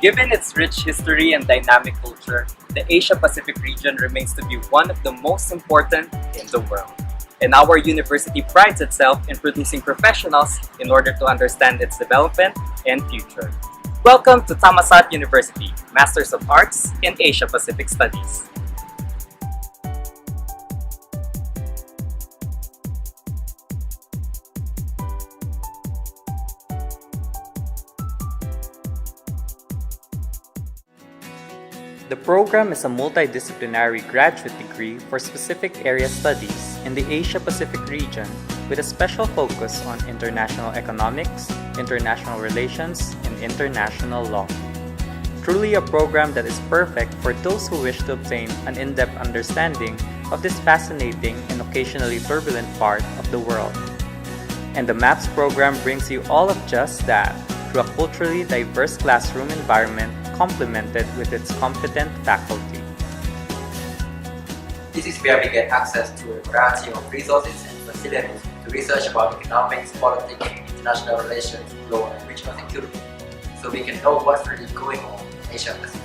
Given its rich history and dynamic culture, the Asia-Pacific region remains to be one of the most important in the world. And our university prides itself in producing professionals in order to understand its development and future. Welcome to Thammasat University, Masters of Arts in Asia-Pacific Studies. The program is a multidisciplinary graduate degree for specific area studies in the Asia-Pacific region with a special focus on international economics, international relations, and international law. Truly a program that is perfect for those who wish to obtain an in-depth understanding of this fascinating and occasionally turbulent part of the world. And the MAPS program brings you all of just that through a culturally diverse classroom environment complemented with its competent faculty. This is where we get access to a variety of resources and facilities to research about economics, politics, international relations, law, and regional security, so we can know what's really going on in Asia Pacific.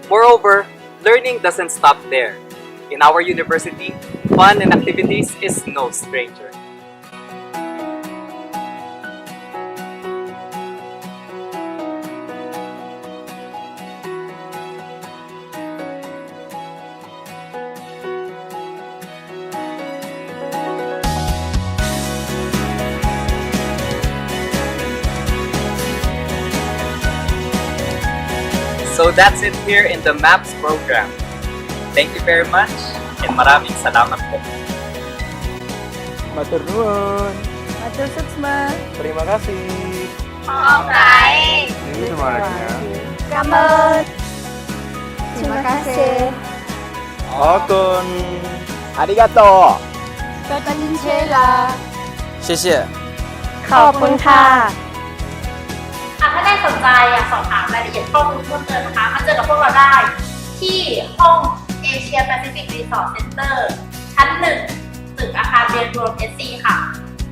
Moreover, learning doesn't stop there. In our university, fun and activities is no stranger. So that's it here in the MAPS program. Thank you very much and maraming salamat po. Matur nuwun. Matur suksma. Terima kasih. Okay. Ini semuanya. Cảm ơn. Terima kasih. Okun. Arigato. Konnichiwa. 谢谢。 ขอบคุณค่ะ ถ้าได้สนใจอยากสอบถามรายละเอียดข้อมูลเพิ่มเติมนะคะมาเจอกับพวกเราได้ที่ห้อง Asia Pacific Resort Center ชั้น 1 ตึกอาคารเรียนรวม SC ค่ะ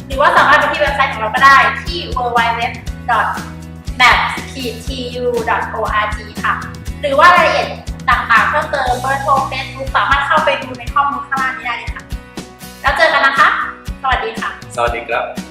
หรือว่าสามารถไปที่เว็บไซต์ของเราก็ได้ที่ www.maps-tu.org ค่ะ หรือว่ารายละเอียดต่างๆเพิ่มเติมเบอร์โทร Facebook สามารถเข้าไปดูในข้อมูลข้างล่างนี้ได้เลยค่ะ แล้วเจอกันนะคะ สวัสดีค่ะ Sawadee krap.